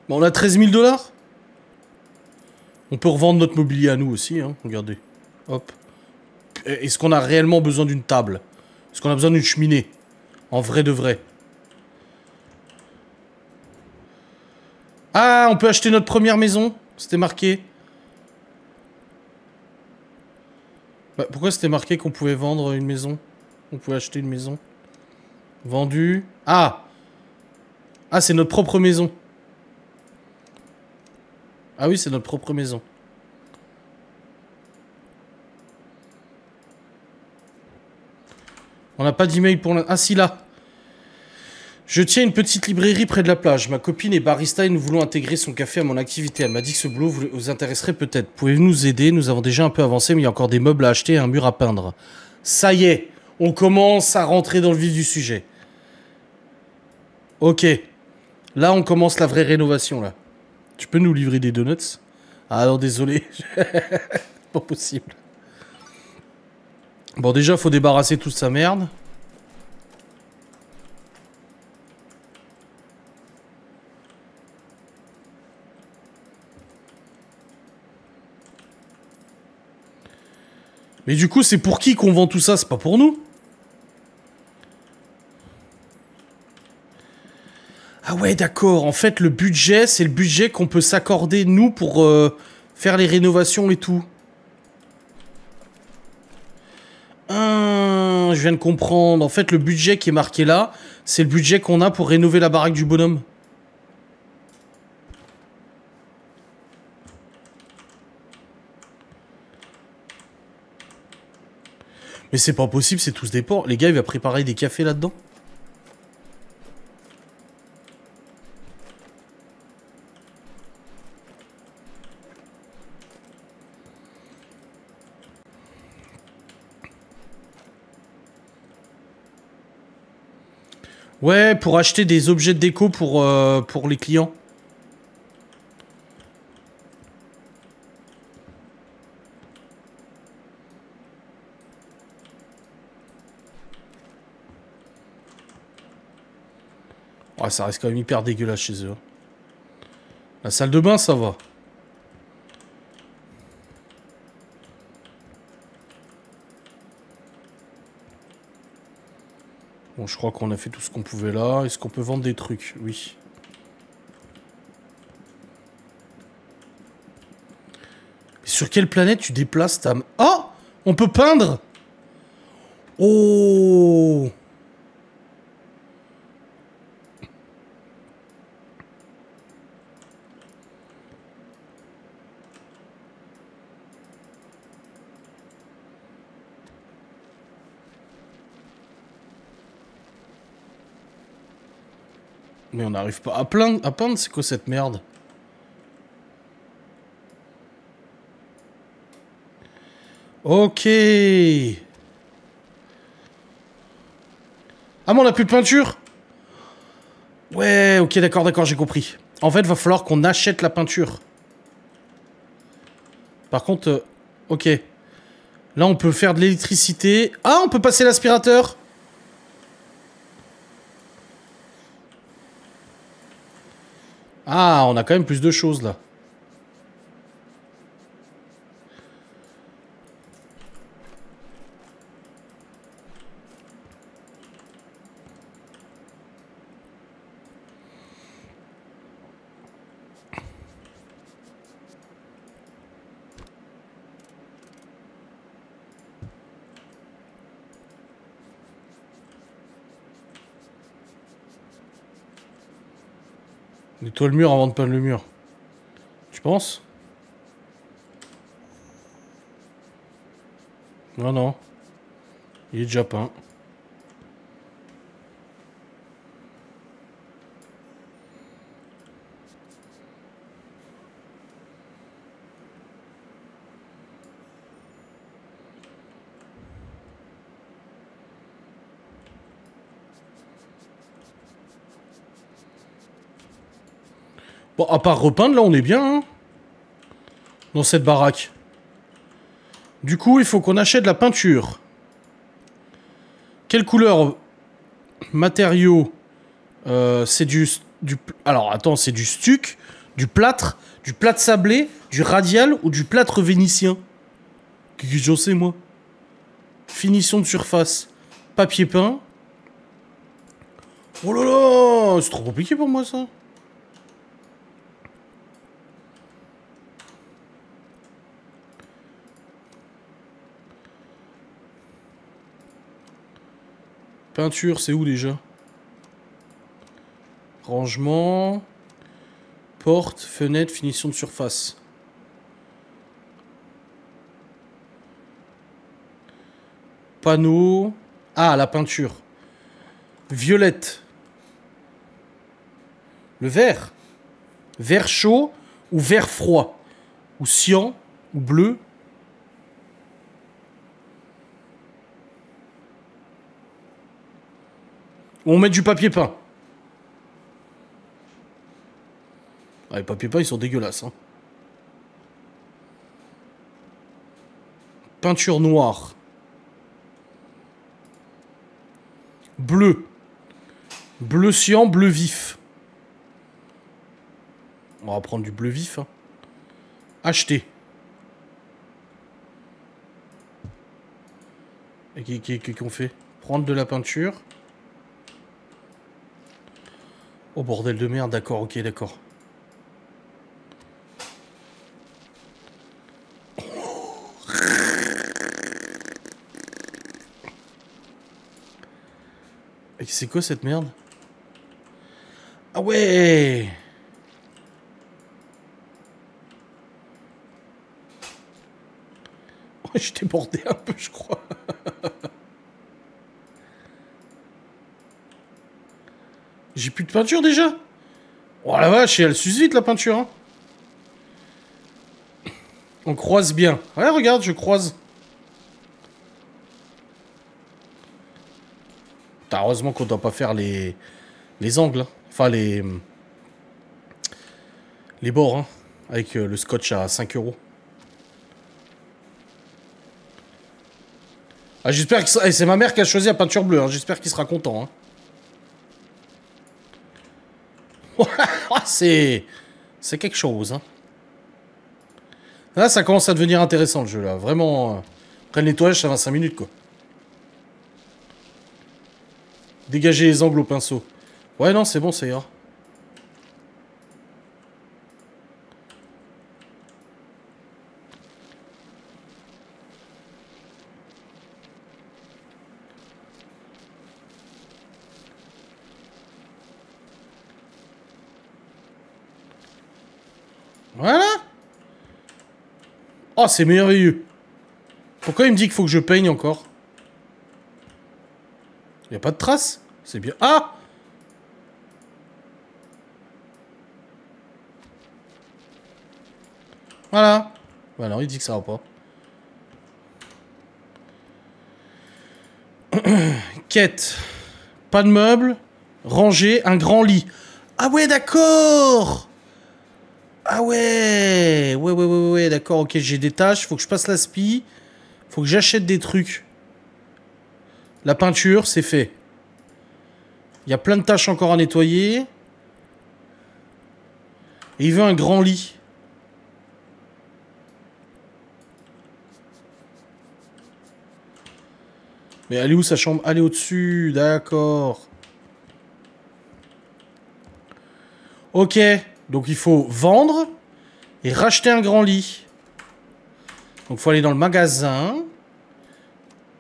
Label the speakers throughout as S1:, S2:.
S1: Bon, on a 13 000 $. On peut revendre notre mobilier à nous aussi, hein. Regardez. Hop. Est-ce qu'on a réellement besoin d'une table? Est-ce qu'on a besoin d'une cheminée? En vrai de vrai. Ah, on peut acheter notre première maison. C'était marqué. Bah, pourquoi c'était marqué qu'on pouvait vendre une maison? On pouvait acheter une maison. Vendu. Ah! Ah, c'est notre propre maison. Ah oui, c'est notre propre maison. On n'a pas d'email pour l'instant. Ah si, là. Je tiens une petite librairie près de la plage. Ma copine est barista et nous voulons intégrer son café à mon activité. Elle m'a dit que ce boulot vous intéresserait peut-être. Pouvez-vous nous aider? Nous avons déjà un peu avancé, mais il y a encore des meubles à acheter et un mur à peindre. Ça y est, on commence à rentrer dans le vif du sujet. Ok. Là, on commence la vraie rénovation, là. Tu peux nous livrer des donuts? Ah non, désolé. Pas possible. Bon, déjà, faut débarrasser toute sa merde. Mais du coup, c'est pour qui qu'on vend tout ça? C'est pas pour nous? Ah ouais, d'accord. En fait, le budget, c'est le budget qu'on peut s'accorder, nous, pour faire les rénovations et tout. Ah, je viens de comprendre. En fait, le budget qui est marqué là, c'est le budget qu'on a pour rénover la baraque du bonhomme. Mais c'est pas possible, c'est tous des porcs. Les gars, il va préparer des cafés là-dedans. Ouais, pour acheter des objets de déco pour les clients. Ouais, ça reste quand même hyper dégueulasse chez eux. La salle de bain, ça va. Bon, je crois qu'on a fait tout ce qu'on pouvait là. Est-ce qu'on peut vendre des trucs? Oui. Mais sur quelle planète tu déplaces ta... Oh! On peut peindre! Oh! Mais on n'arrive pas à peindre, c'est quoi cette merde? Ok. Ah mais on a plus de peinture? Ouais, ok, d'accord, j'ai compris. En fait, va falloir qu'on achète la peinture. Par contre, ok. Là, on peut faire de l'électricité. Ah, on peut passer l'aspirateur. Ah, on a quand même plus de choses, là. Nettoie le mur avant de peindre le mur. Tu penses? Non, non. Il est déjà peint. Bon, à part repeindre, là, on est bien, hein, dans cette baraque. Du coup, il faut qu'on achète de la peinture. Quelle couleur? Matériaux. C'est du Alors, attends, c'est du stuc, du plâtre sablé, du radial ou du plâtre vénitien? Qu'est-ce que j'en sais, moi? Finition de surface. Papier peint. Oh là là! C'est trop compliqué pour moi, ça. Peinture, c'est où déjà? Rangement. Porte, fenêtre, finition de surface. Panneau. Ah, la peinture. Violette. Le vert. Vert chaud ou vert froid. Ou cyan ou bleu. On met du papier peint. Ah, les papiers peints, ils sont dégueulasses. Hein. Peinture noire. Bleu. Bleu cyan, bleu vif. On va prendre du bleu vif. Hein. Acheter. Et qu'est-ce qu'on fait? Prendre de la peinture. Oh bordel de merde, d'accord, ok, d'accord. Et c'est quoi cette merde? Ah ouais! Oh, j'ai débordé un peu, je crois. J'ai plus de peinture déjà? Oh la vache, elle s'use vite la peinture. Hein. On croise bien. Ouais, regarde, je croise. Heureusement qu'on doit pas faire les angles. Hein. Enfin, les bords. Hein. Avec le scotch à 5 €. Ah, j'espère que c'est ma mère qui a choisi la peinture bleue. Hein. J'espère qu'il sera content. Hein. C'est quelque chose. Hein. Là, ça commence à devenir intéressant le jeu. Là. Vraiment, après le nettoyage, ça va 5 minutes. Quoi. Dégager les angles au pinceau. Ouais, non, c'est bon, ça ira. Voilà. Oh, c'est merveilleux. Pourquoi il me dit qu'il faut que je peigne encore? Il n'y a pas de traces. C'est bien. Ah! Voilà. Bah non, il dit que ça va pas. Quête. Pas de meubles. Ranger un grand lit. Ah ouais, d'accord! Ah ouais, ouais, d'accord, ok, j'ai des tâches, faut que je passe l'aspi, faut que j'achète des trucs. La peinture, c'est fait. Il y a plein de tâches encore à nettoyer. Et il veut un grand lit. Mais elle est où sa chambre? Elle est au-dessus, d'accord. Ok. Donc il faut vendre et racheter un grand lit. Donc il faut aller dans le magasin.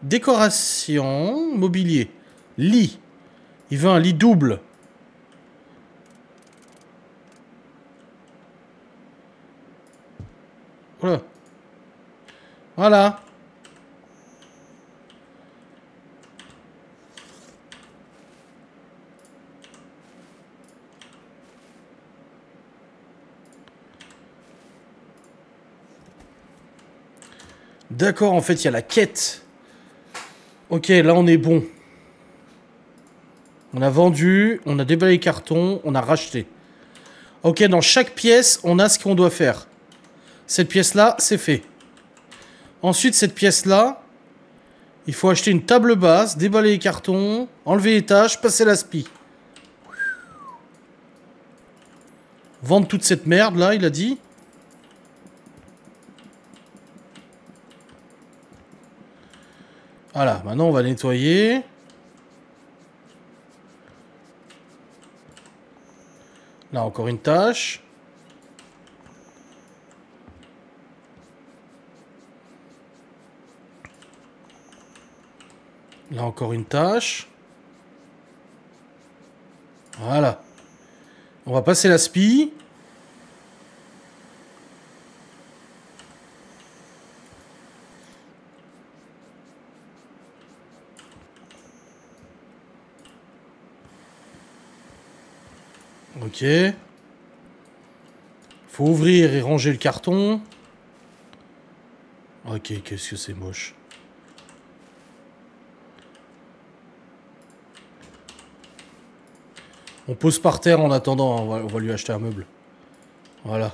S1: Décoration, mobilier. Lit. Il veut un lit double. Voilà. Voilà. D'accord, en fait, il y a la quête. Ok, là, on est bon. On a vendu, on a déballé les cartons, on a racheté. Ok, dans chaque pièce, on a ce qu'on doit faire. Cette pièce-là, c'est fait. Ensuite, cette pièce-là, il faut acheter une table basse, déballer les cartons, enlever les tâches, passer l'aspi. Vendre toute cette merde là, il a dit. Voilà, maintenant on va nettoyer. Là encore une tâche. Là encore une tâche. Voilà. On va passer la spie. Ok. Faut ouvrir et ranger le carton. Ok, qu'est-ce que c'est moche. On pose par terre en attendant, on va lui acheter un meuble. Voilà.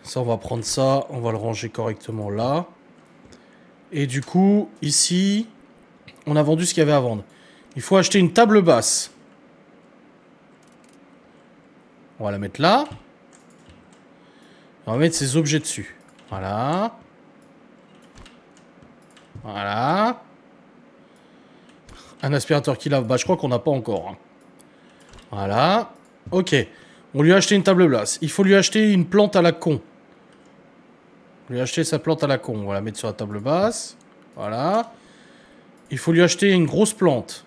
S1: Ça, on va prendre ça, on va le ranger correctement là. Et du coup, ici, on a vendu ce qu'il y avait à vendre. Il faut acheter une table basse. On va la mettre là. On va mettre ses objets dessus. Voilà. Voilà. Un aspirateur qui lave. Bah, je crois qu'on n'a pas encore. Hein. Voilà. Ok. On lui a acheté une table basse. Il faut lui acheter une plante à la con. Lui acheter sa plante à la con. On va la mettre sur la table basse. Voilà. Il faut lui acheter une grosse plante.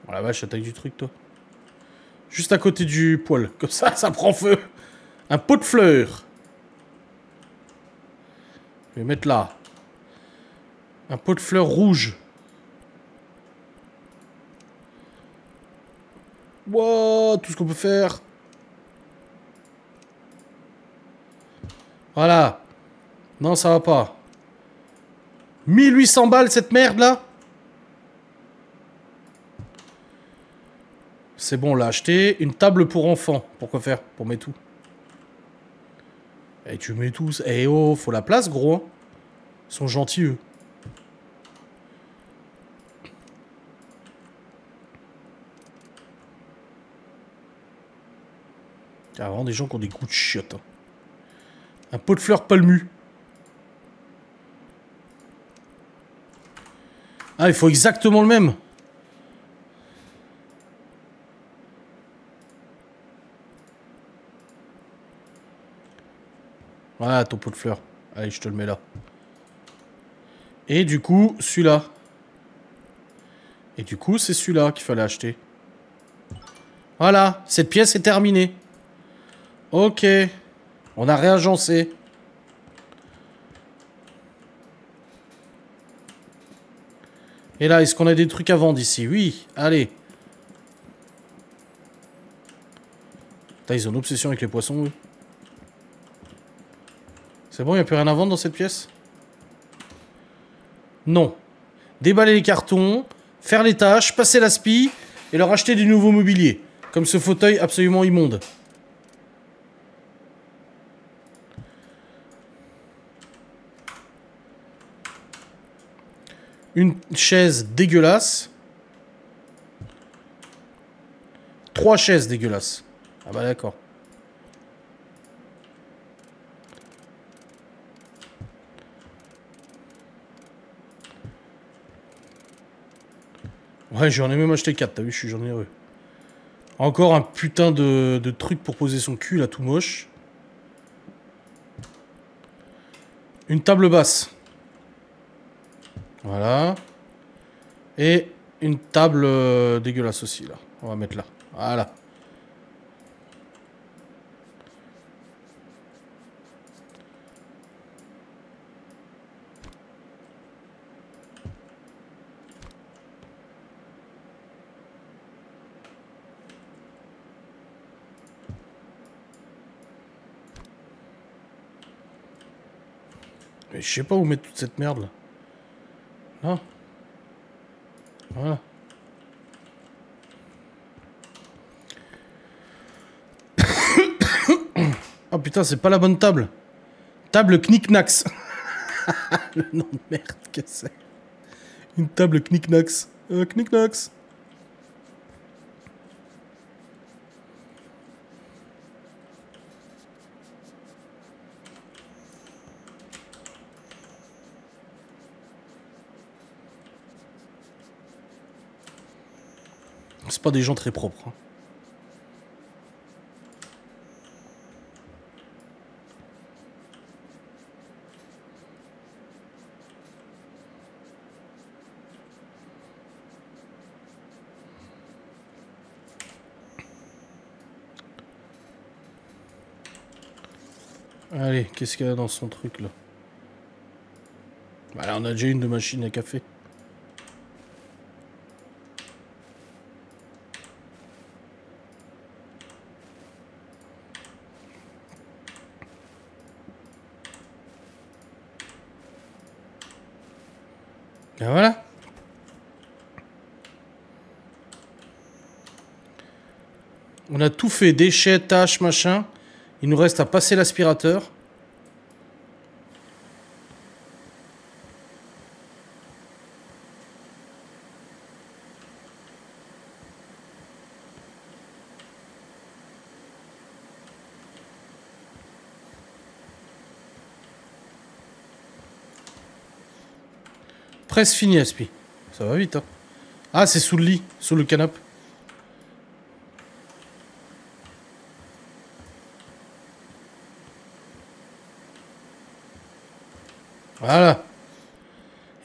S1: Oh la vache, attaque du truc, toi. Juste à côté du poêle. Comme ça prend feu. Un pot de fleurs. Je vais mettre là. Un pot de fleurs rouges. Wow, tout ce qu'on peut faire. Voilà. Non, ça va pas. 1800 balles, cette merde, là. C'est bon, on l'a acheté. Une table pour enfants. Pourquoi faire? Pour mettre tout. Et tu mets tout. Eh oh, faut la place, gros. Hein. Ils sont gentils, eux. Il y a vraiment des gens qui ont des goûts de chiottes. Hein. Un pot de fleurs palmu. Ah, il faut exactement le même. Voilà ton pot de fleurs. Allez, je te le mets là. Et du coup, celui-là. Et du coup, c'est celui-là qu'il fallait acheter. Voilà, cette pièce est terminée. Ok. On a réagencé. Et là, est-ce qu'on a des trucs à vendre ici? Oui, allez. Putain, ils ont une obsession avec les poissons, eux. C'est bon, il n'y a plus rien à vendre dans cette pièce? Non. Déballer les cartons, faire les tâches, passer la spie et leur acheter du nouveau mobilier. Comme ce fauteuil absolument immonde. Une chaise dégueulasse. 3 chaises dégueulasses. Ah bah d'accord. Ouais, j'en ai même acheté 4, t'as vu, je suis généreux. Encore un putain de truc pour poser son cul, là, tout moche. Une table basse. Voilà. Et une table dégueulasse aussi, là. On va mettre là. Voilà. Mais je sais pas où mettre toute cette merde, là. Non. Voilà. Oh putain, c'est pas la bonne table. Table Knickknacks. Le nom de merde que c'est. Une table Knickknacks. Knickknacks. C'est pas des gens très propres. Hein. Allez, qu'est-ce qu'il y a dans son truc là? Bah là, on a déjà une de machine à café. Et voilà. On a tout fait, déchets, tâches, machin. Il nous reste à passer l'aspirateur. Presque fini, Aspi. Ça va vite, hein. Ah, c'est sous le lit, sous le canapé. Voilà.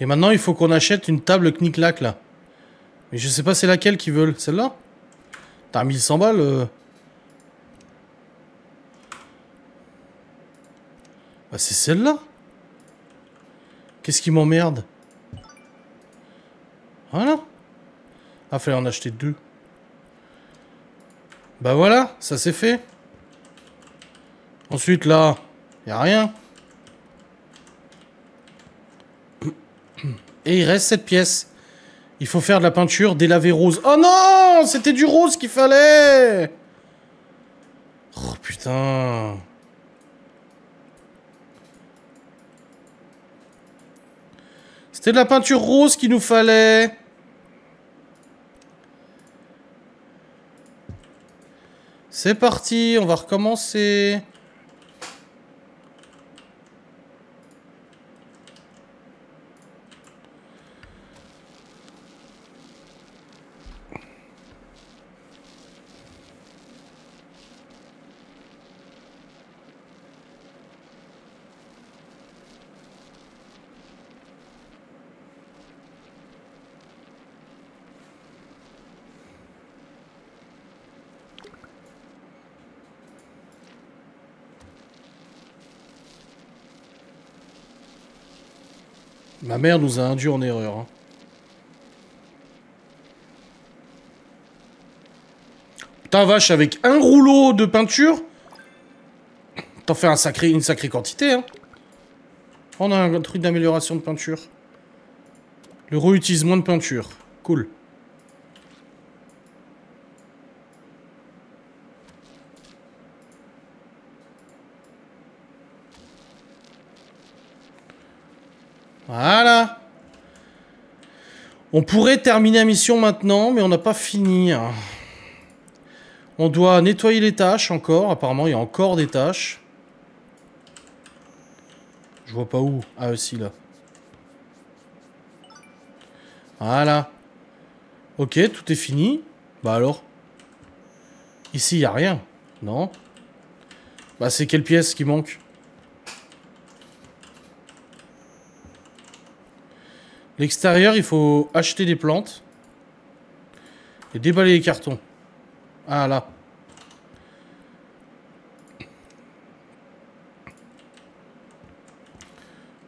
S1: Et maintenant, il faut qu'on achète une table knick-clack, là. Mais je sais pas c'est laquelle qu'ils veulent. Celle-là? T'as 1100 balles Bah, c'est celle-là. Qu'est-ce qui m'emmerde? Voilà. Ah, fallait en acheter 2. Bah voilà, ça c'est fait. Ensuite, là, y a rien. Et il reste cette pièce. Il faut faire de la peinture délavée rose. Oh non! C'était du rose qu'il fallait! Oh putain. C'était de la peinture rose qu'il nous fallait. C'est parti, on va recommencer. Ma mère nous a induit en erreur. Hein. Putain vache, avec un rouleau de peinture, t'en fais une sacrée quantité. Hein. On a un truc d'amélioration de peinture. Le réutilise moins de peinture. Cool. Voilà. On pourrait terminer la mission maintenant, mais on n'a pas fini. Hein. On doit nettoyer les tâches encore. Apparemment, il y a encore des tâches. Je vois pas où. Ah, aussi, là. Voilà. Ok, tout est fini. Bah alors. Ici, il n'y a rien. Non. Bah, c'est quelle pièce qui manque? L'extérieur, il faut acheter des plantes. Et déballer les cartons. Ah, là.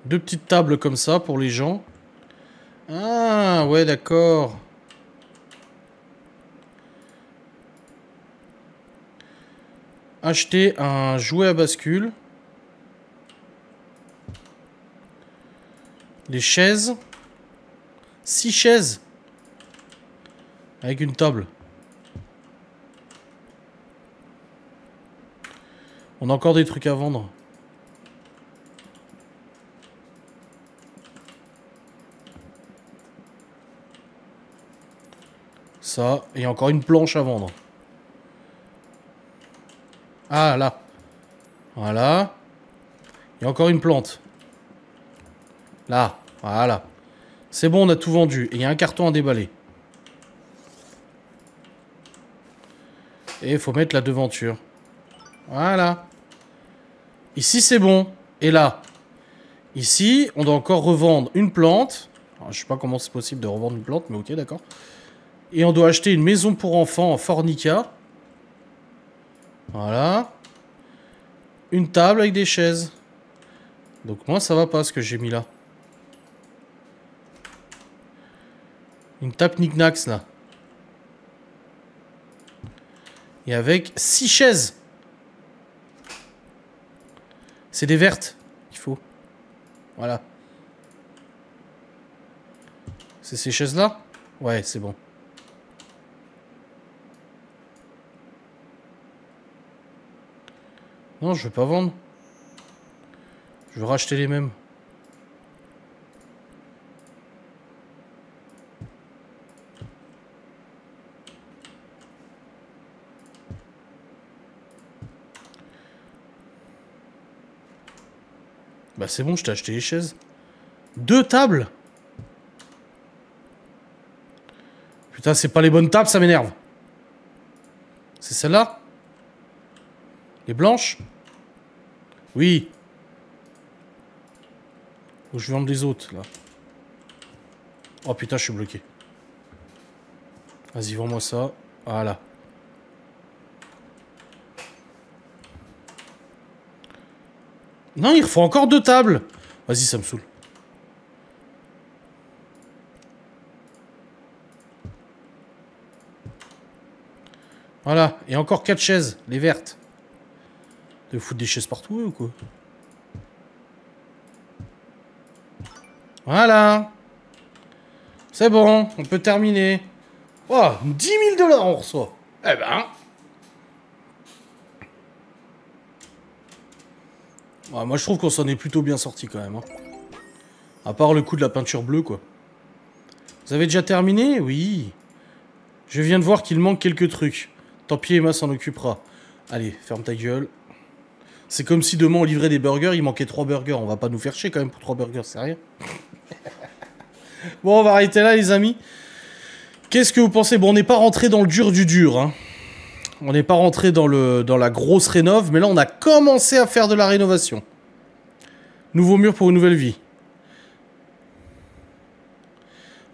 S1: Deux petites tables comme ça pour les gens. Ah, ouais, d'accord. Acheter un jouet à bascule. Des chaises. 6 chaises. Avec une table. On a encore des trucs à vendre. Ça. Et encore une planche à vendre. Ah, là. Voilà. Il y a encore une plante. Là. Voilà. C'est bon, on a tout vendu. Et il y a un carton à déballer. Et il faut mettre la devanture. Voilà. Ici, c'est bon. Et là. Ici, on doit encore revendre une plante. Alors, je sais pas comment c'est possible de revendre une plante, mais ok, d'accord. Et on doit acheter une maison pour enfants en fornica. Voilà. Une table avec des chaises. Donc moi, ça va pas ce que j'ai mis là. Une table knick-knacks là. Et avec 6 chaises. C'est des vertes qu'il faut. Voilà. C'est ces chaises là? Ouais, c'est bon. Non, je veux pas vendre. Je veux racheter les mêmes. Bah c'est bon, je t'ai acheté les chaises. 2 tables. Putain, c'est pas les bonnes tables, ça m'énerve. C'est celle-là? Les blanches? Oui. Faut que je vende les autres, là. Oh putain, je suis bloqué. Vas-y, vends-moi ça. Voilà. Non, il faut encore 2 tables. Vas-y, ça me saoule. Voilà. Et encore 4 chaises, les vertes. De foutre des chaises partout, ou quoi? Voilà. C'est bon, on peut terminer. Oh, 10 000 $ on reçoit. Eh ben. Ouais, moi je trouve qu'on s'en est plutôt bien sorti quand même. Hein. À part le coup de la peinture bleue, quoi. Vous avez déjà terminé? Oui. Je viens de voir qu'il manque quelques trucs. Tant pis, Emma s'en occupera. Allez, ferme ta gueule. C'est comme si demain on livrait des burgers, il manquait 3 burgers. On va pas nous faire chier quand même pour 3 burgers, c'est rien. Bon, on va arrêter là, les amis. Qu'est-ce que vous pensez? Bon, on n'est pas rentré dans le dur du dur. Hein. On n'est pas rentré dans la grosse rénov, mais là, on a commencé à faire de la rénovation. Nouveau mur pour une nouvelle vie.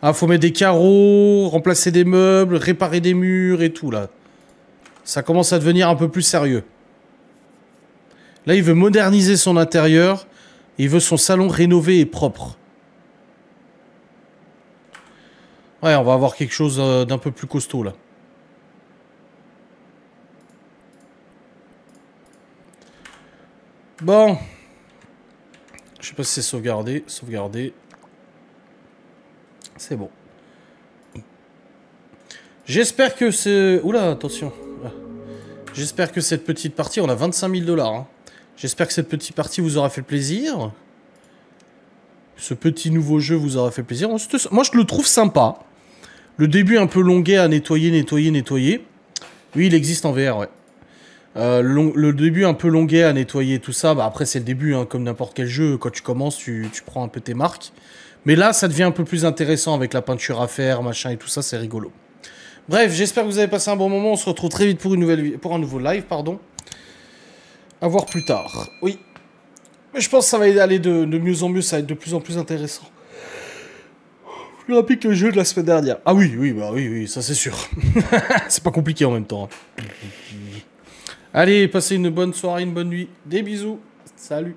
S1: Ah, faut mettre des carreaux, remplacer des meubles, réparer des murs et tout, là. Ça commence à devenir un peu plus sérieux. Là, il veut moderniser son intérieur. Et il veut son salon rénové et propre. Ouais, on va avoir quelque chose d'un peu plus costaud, là. Bon. Je sais pas si c'est sauvegardé. Sauvegarder. C'est bon. J'espère que c'est... Oula, attention. J'espère que cette petite partie... On a 25 000 $. Hein. J'espère que cette petite partie vous aura fait plaisir. Ce petit nouveau jeu vous aura fait plaisir. Moi, je le trouve sympa. Le début un peu longuet à nettoyer. Oui, il existe en VR, ouais. Le début un peu longuet à nettoyer, tout ça. Bah, après, c'est le début, hein, comme n'importe quel jeu. Quand tu commences, tu prends un peu tes marques. Mais là, ça devient un peu plus intéressant avec la peinture à faire, machin et tout ça. C'est rigolo. Bref, j'espère que vous avez passé un bon moment. On se retrouve très vite pour un nouveau live, pardon. À voir plus tard. Oui. Mais je pense que ça va aller de mieux en mieux. Ça va être de plus en plus intéressant. Plus rapide que le jeu de la semaine dernière. Ah oui, oui, ça c'est sûr. C'est pas compliqué en même temps. Allez, passez une bonne soirée, une bonne nuit. Des bisous. Salut.